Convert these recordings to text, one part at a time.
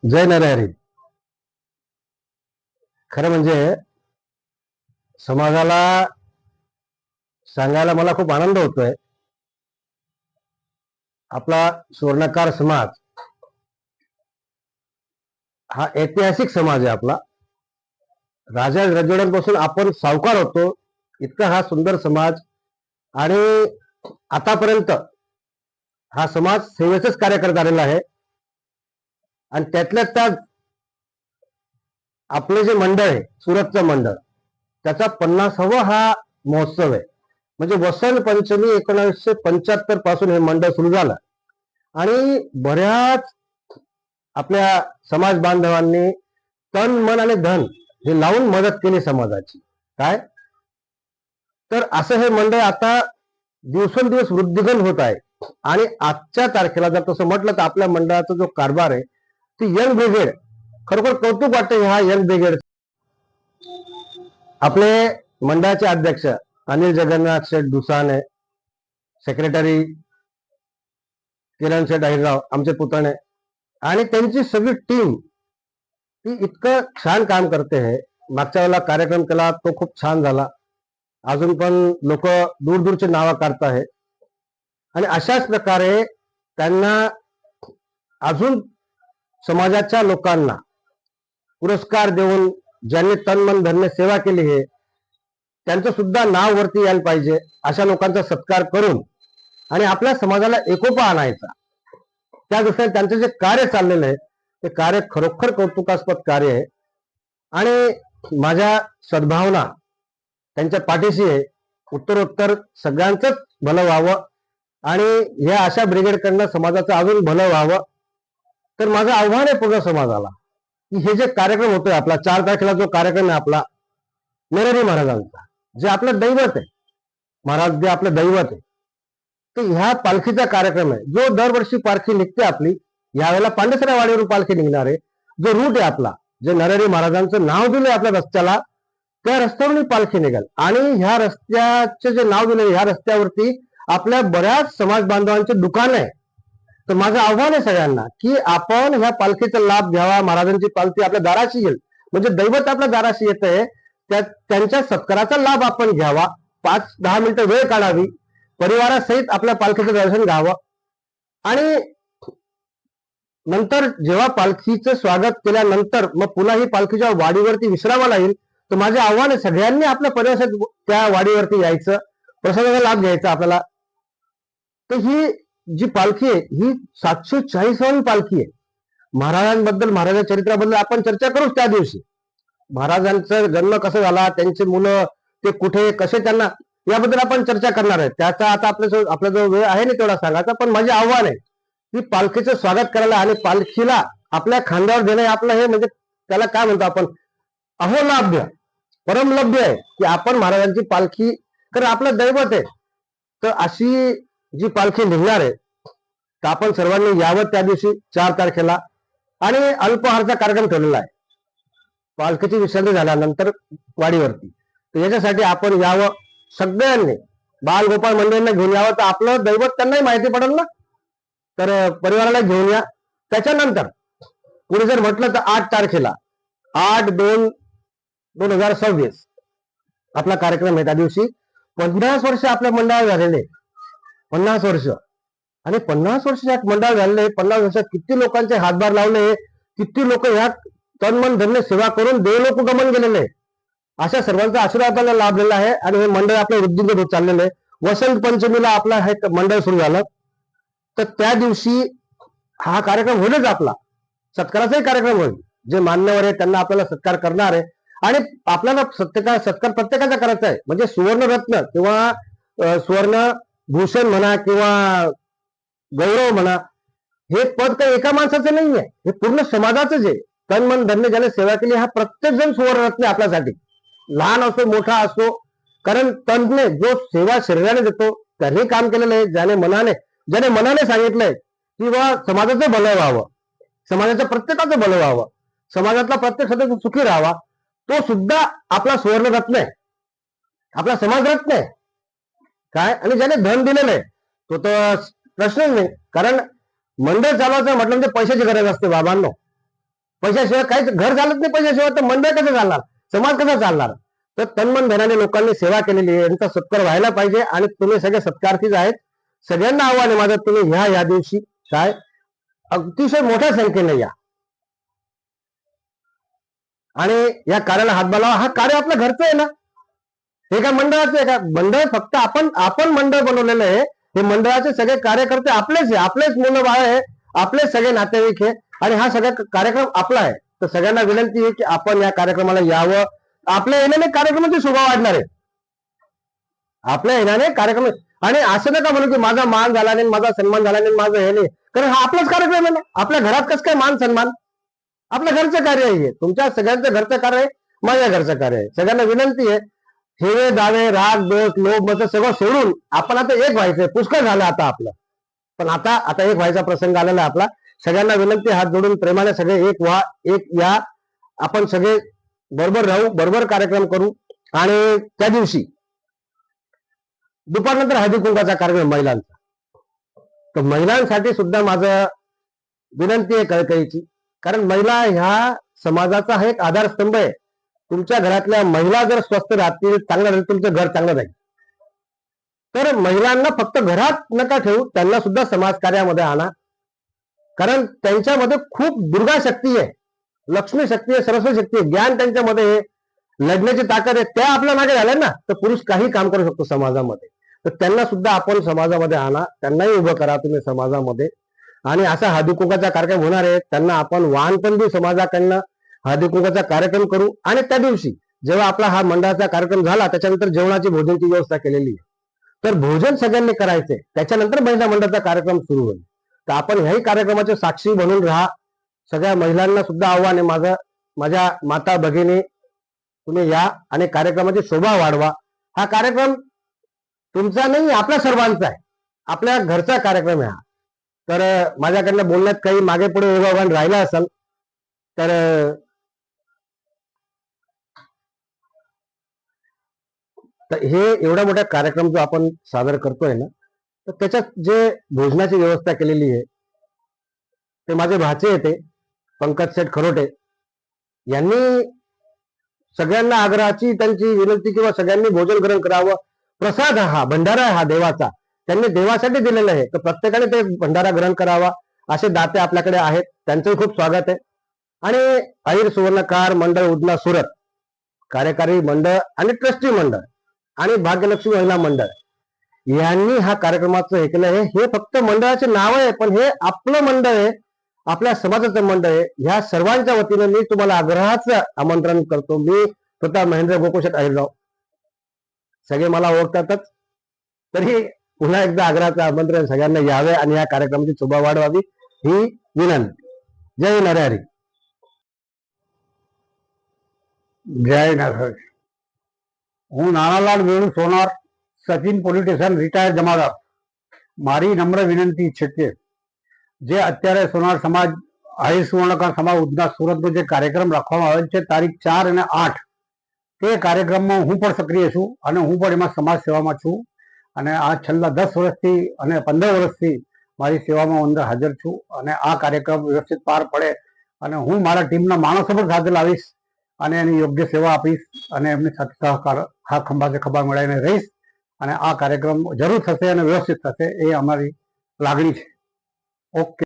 जय नरहरी. खरं म्हणजे समाजाला सांगायला मला खूप आनंद होतोय. आपला सुवर्णकार समाज हा ऐतिहासिक समाज आहे. आपला राजा रजवाड्यांपासून आपण सावकार होतो, इतका हा सुंदर समाज. आणि आतापर्यंत हा समाज सेवेचंच कार्य करत आलेला आहे. आणि त्यातल्या त्यात आपले जे मंडळ आहे, सुरतचं मंडळ, त्याचा 50वा हा महोत्सव आहे. म्हणजे वसंत पंचमी 1975 पासून हे मंडळ सुरू झालं. आणि बऱ्याच आपल्या समाज बांधवांनी तन मन आणि धन हे लावून मदत केली समाजाची. काय तर असं हे मंडळ आता दिवसेंदिवस वृद्धिंगत होत आहे. आणि आजच्या तारखेला जर तसं म्हटलं तर आपल्या मंडळाचा जो कारभार आहे ती यंग ब्रिगेड, खरोखर कौतुक वाटते ह्या यंग ब्रिगेड. आपले मंडळाचे अध्यक्ष अनिल जगन्नाथ शेठ दुसाने, सेक्रेटरी किरण शेठ अहिरराव, आमचे पुतणे, आणि त्यांची सगळी टीम ती इतकं छान काम करते आहे. मागच्या वेळेला कार्यक्रम केला तो खूप छान झाला. अजून पण लोक दूर दूरचे नावं काढत आहे. आणि अशाच प्रकारे त्यांना अजून समाजाच्या लोकांना पुरस्कार देऊन ज्यांनी तन मन धन सेवा केली आहे त्यांचं सुद्धा नाव वरती यायला पाहिजे. अशा लोकांचा सत्कार करून आणि आपल्या समाजाला एकोपा आणायचा, त्या दृष्टीने त्यांचं जे कार्य चाललेलं आहे ते कार्य खरोखर कौतुकास्पद कार्य आहे. आणि माझ्या सद्भावना त्यांच्या पाठीशी आहे. उत्तरोत्तर सगळ्यांचंच भलं व्हावं आणि या अशा ब्रिगेडकडनं समाजाचं अजून भलं व्हावं. तर माझं आव्हान आहे पूर्ण समाजाला की हे जे कार्यक्रम होतोय, आपला 4 तारखेला जो कार्यक्रम आहे आपला नरहरी महाराजांचा, जे आपलं दैवत आहे, महाराज जे आपलं दैवत आहे, तर ह्या पालखीचा कार्यक्रम आहे जो दरवर्षी पालखी निघते आपली. यावेळेला पांडेसरा वाडीवरून पालखी निघणार आहे. जो रूट आहे आपला, जे नरहरी महाराजांचं नाव दिलंय आपल्या रस्त्याला, त्या रस्त्यावरून पालखी निघाल. आणि ह्या रस्त्याचे जे नाव दिले, ह्या रस्त्यावरती आपल्या बऱ्याच समाज बांधवांचे दुकान आहे. तर माझं आव्हान आहे सगळ्यांना की आपण ह्या पालखीचा लाभ घ्यावा. महाराजांची पालखी आपल्या दाराशी येईल, म्हणजे दैवत आपल्या दाराशी येत आहे, त्यांच्या सत्काराचा लाभ आपण घ्यावा. 5-10 मिनिटं वेळ काढावी, परिवारासहित आपल्या पालखीचं दर्शन घ्यावं. आणि नंतर जेव्हा पालखीचं स्वागत केल्यानंतर मग पुन्हा ही पालखी जेव्हा वाडीवरती विश्रामाला येईल, तर माझे आव्हान आहे सगळ्यांनी आपल्या परिवारासहित त्या वाडीवरती यायचं, प्रसादाचा लाभ घ्यायचा आपल्याला. तर ही जी पालखी आहे ही 740वी पालखी आहे. महाराजांबद्दल, महाराजांच्या चरित्राबद्दल आपण चर्चा करूच त्या दिवशी. महाराजांचा जन्म कसा झाला, त्यांची मुलं ते कुठे कसे, त्यांना याबद्दल आपण चर्चा करणार आहे. त्याचा आता आपला जो वेळ आहे ना तेवढा सांगायचा. पण माझे आव्हान आहे की पालखीचं स्वागत करायला आणि पालखीला आपल्या खांद्यावर देणं आपलं हे, म्हणजे त्याला काय म्हणतो आपण, अहोलाभ्य परमलभ्य आहे की आपण महाराजांची पालखी, कारण आपलं दैवत आहे. तर अशी जी पालखी निघणार आहे तर आपण सर्वांनी यावं त्या दिवशी 4 तारखेला. आणि अल्पहारचा कार्यक्रम ठेवलेला आहे पालखीची विसर्जन झाल्यानंतर वाडीवरती. तर याच्यासाठी आपण यावं सगळ्यांनी, बालगोपाळ मंडळींना घेऊन यावं. तर आपलं दैवत त्यांनाही माहिती पडेल ना. तर परिवाराला घेऊन या. त्याच्यानंतर पुढे जर म्हटलं तर 8 तारखेला 8/2/2026 आपला कार्यक्रम आहे. त्या दिवशी 50 वर्ष आपल्या मंडळात झालेले, 50 वर्ष. आणि 50 वर्ष या मंडळ झालेले, 50 वर्षात किती लोकांचे हातभार लावले, किती लोक ह्या तनमन धन्य सेवा करून देवलोक गमन गेलेले. अशा सर्वांचा आशीर्वादाला लाभलेला आहे. आणि हे मंडळ आपलं वृद्धिंगत होत चाललेलं आहे. वसंत पंचमीला आपला हे मंडळ सुरू झालं, तर त्या दिवशी हा कार्यक्रम होईलच. आपला सत्काराचाही कार्यक्रम होईल. जे मान्यवर आहे त्यांना आपल्याला सत्कार करणार आहे. आणि आपल्याला सत्कार प्रत्येकाचा करायचा आहे. म्हणजे सुवर्णरत्न किंवा सुवर्ण भूषण म्हणा किंवा गौरव म्हणा, हे पद काही एका माणसाचं नाही आहे, हे पूर्ण समाजाचंच आहे. तन मन धन्य ज्याने सेवा केली, हा प्रत्येक जण सुवर्णरत्न आहे आपल्यासाठी, लहान असो मोठा असो. कारण तनने जो सेवा शरीराने देतो त्याने काम केलेलं आहे. ज्याने मनाने सांगितलंय की बा समाजाचं भलं व्हावं, समाजाचं प्रत्येकाचं भलं व्हावं, समाजातला प्रत्येक सदस्य सुखी राहावा, तो सुद्धा आपला सुवर्णरत्न आहे, आपला समाजरत्न आहे. काय, आणि ज्याने धन दिलेलं आहे तो तर प्रश्नच नाही. कारण मंडळ चालवायचं म्हटलं म्हणजे पैशाची गरज असते बाबांनो. पैशाशिवाय काहीच घर चालत नाही, पैशाशिवाय तर मंडळ कसं चालणार, समाज कसा चालणार. तर तन्मन धनाने लोकांनी सेवा केलेली आहे, यांचा सत्कार व्हायला पाहिजे. आणि तुम्ही सगळे सत्कार्थीच आहेत. सगळ्यांना आव्हान आहे माझं, तुम्ही या दिवशी काय अतिशय मोठ्या संख्येने या आणि या कार्याला हातभार लावा. हा कार्य आपलं घरचं आहे ना, हे काय मंडळाचं आहे का. मंडळ फक्त आपण मंडळ बनवलेलं आहे. हे मंडळाचे सगळे कार्यकर्ते आपलेच आहे, आपलेच मुलं बाळ आहे, आपलेच सगळे नातेवाईक आहे. आणि हा सगळा कार्यक्रम आपला आहे. तर सगळ्यांना विनंती आहे की आपण या कार्यक्रमाला यावं. आपल्या येण्याने कार्यक्रमाची शोभा वाढणार आहे, आपल्या येण्याने कार्यक्रम. आणि असं नका म्हणू की माझा मान झाला नाही, माझा सन्मान झाला नाही, माझं हे नाही. कारण हा आपलाच कार्यक्रम आहे ना. आपल्या घरात कसं काय मान सन्मान, आपल्या घरचं कार्य आहे. तुमच्या सगळ्यांचं घरचं कार्य आहे, माझ्या घरचं कार्य आहे. सगळ्यांना विनंती आहे, हेवे दावे राग दोष लोभ मत सगळं सोडून आपण आता एक व्हायचंय. पुष्कळ झालं आता आपलं, पण आता एक व्हायचा प्रसंग आलेला आहे आपला. सगळ्यांना विनंती, हात जोडून प्रेमाने सगळे एक व्हा, एक या. आपण सगळे बरोबर राहू, बरोबर कार्यक्रम करू. आणि त्या दिवशी दुपारनंतर हळदी कुंकाचा कार्यक्रम महिलांचा. तर महिलांसाठी सुद्धा माझं विनंती आहे कळकळीची, कारण महिला ह्या समाजाचा हा एक आधारस्तंभ आहे. तुमच्या घरातल्या महिला जर स्वस्थ राहतील, चांगलं राहील, तुमचं घर चांगलं राहील. तर महिलांना फक्त घरात नका ठेवू, त्यांना सुद्धा समाज कार्यामध्ये आणा. कारण त्यांच्यामध्ये खूप दुर्गा शक्ती आहे, लक्ष्मी शक्ती आहे, सरस्वती शक्ती आहे, ज्ञान त्यांच्यामध्ये आहे, लढण्याची ताकद आहे. त्या आपल्या मागे झाल्या ना, तर पुरुष काही काम करू शकतो समाजामध्ये. तर त्यांना सुद्धा आपण समाजामध्ये आणा, त्यांनाही उभं करा तुम्ही समाजामध्ये. आणि असा हळदी कुंकाचा कार्यक्रम होणार आहे, त्यांना आपण वाहन पण देऊ, समाजाकडनं हळदी कुंकाचा कार्यक्रम करू. आणि त्या दिवशी जेव्हा आपला हा मंडळाचा कार्यक्रम झाला, त्याच्यानंतर जेवणाची भोजनाची व्यवस्था केलेली आहे. तर भोजन सगळ्यांनी करायचंय, त्याच्यानंतर महिला मंडळाचा कार्यक्रम सुरू होईल. तर आपण ह्याही कार्यक्रमाचे साक्षी बनून राहा. सगळ्या महिलांना सुद्धा आव्हान आहे माझं, माझ्या माता भगिनी तुम्ही या आणि कार्यक्रमाची शोभा वाढवा. हा कार्यक्रम तुमचा नाही, आपल्या सर्वांचा आहे, आपल्या घरचा कार्यक्रम आहे हा. तर माझ्याकडनं बोलण्यात काही मागे पुढे ओघावघाण राहिला असेल तर हे एवढा मोठा कार्यक्रम जो आपण सादर करतोय ना, तर त्याच्यात जे भोजनाची व्यवस्था केलेली आहे ते माझे भाचे येते पंकज शेठ खरोटे यांनी सगळ्यांना आग्रहाची त्यांची विनंती किंवा सगळ्यांनी भोजन ग्रहण करावं. प्रसाद हा भंडारा हा देवाचा, त्यांनी देवासाठी दिलेला आहे, तर प्रत्येकाने ते भंडारा ग्रहण करावा. असे दाते आपल्याकडे आहेत, त्यांचंही खूप स्वागत आहे. आणि अहिर सुवर्णकार मंडळ उदना सुरत कार्यकारी मंडळ आणि ट्रस्टी मंडळ आणि भाग्यलक्ष्मी महिला मंडळ यांनी हा कार्यक्रमाचं हे केलं आहे. हे फक्त मंडळाचे नाव आहे, पण हे आपलं मंडळ आहे, आपल्या समाजाचं मंडळ आहे. ह्या सर्वांच्या वतीने मी तुम्हाला आग्रहाचं आमंत्रण करतो. मी स्वतः महेंद्र गोकुळशेठ अहिरराव, सगळे मला ओळखतातच, तरी पुन्हा एकदा आग्रहाचं आमंत्रण, सगळ्यांना यावे आणि या कार्यक्रमाची शोभा वाढवावी ही विनंती. जय नरहरी. જય નરહર. હું નાનાલાલ વેણુ સોનાર, સચિન પોલીસ સ્ટેશન રિટાયર જમાદાર. મારી નમ્ર વિનંતી છે કે જે અત્યારે સોનાર સમાજ આહિર સુવર્ણકાર સમાજ ઉધના સુરતનો જે કાર્યક્રમ રાખવામાં આવેલ છે તારીખ 4 અને 8, તે કાર્યક્રમમાં હું પણ સક્રિય છું અને હું પણ એમાં સમાજ સેવામાં છું. અને આ છેલ્લા 10 વર્ષથી અને 15 વર્ષથી મારી સેવામાં અંદર હાજર છું. અને આ કાર્યક્રમ વ્યવસ્થિત પાર પડે અને હું મારા ટીમના માણસો પણ સાથે લાવીશ અને એની યોગ્ય સેવા આપીશ અને એમની સાથે સહકાર હા ખંભાસે ખભા મળાઈને રહીશ. અને આ કાર્યક્રમ જરૂર થશે અને વ્યવસ્થિત થશે, એ અમારી લાગણી છે. ઓકે.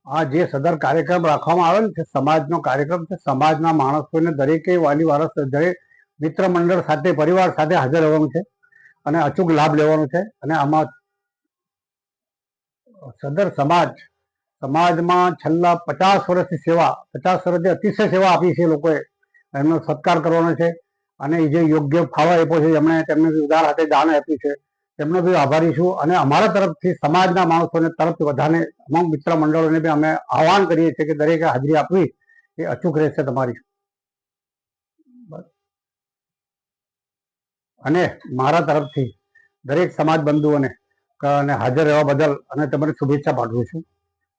આ જે સદર કાર્યક્રમ રાખવામાં આવેલ છે સમાજનો કાર્યક્રમ છે, સમાજના માણસોને દરેકે વાલી વારસ દરેક મિત્ર મંડળ સાથે પરિવાર સાથે હાજર રહેવાનું છે અને અચૂક લાભ લેવાનો છે. અને આમાં સદર સમાજમાં છેલ્લા 50 વર્ષથી સેવા, 50 વર્ષથી અતિશય સેવા આપી છે લોકોએ, એમનો સત્કાર કરવાનો છે. અને એ જે યોગ્ય ફાળો આપ્યો છે, એમણે તેમને ઉદાર હાથે દાન આપ્યું છે, તેમનો બી આભારી છું. અને અમારા તરફથી સમાજના માણસોને તરફથી બધાને તમામ મિત્ર મંડળોને બી અમે આહવાન કરીએ છીએ કે દરેકે હાજરી આપવી એ અચૂક રહેશે તમારી. અને મારા તરફથી દરેક સમાજ બંધુઓને હાજર રહેવા બદલ અને તમને શુભેચ્છા પાઠવું છું.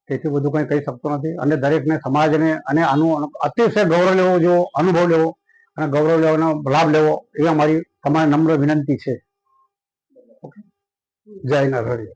તેથી બધું કંઈ કહી શકતો નથી. અને દરેકને સમાજને અને આનું અતિશય ગૌરવ લેવો, જો અનુભવ લેવો અને ગૌરવ લેવાનો લાભ લેવો, એ અમારી તમારી નમ્ર વિનંતી છે. જય નરહરી.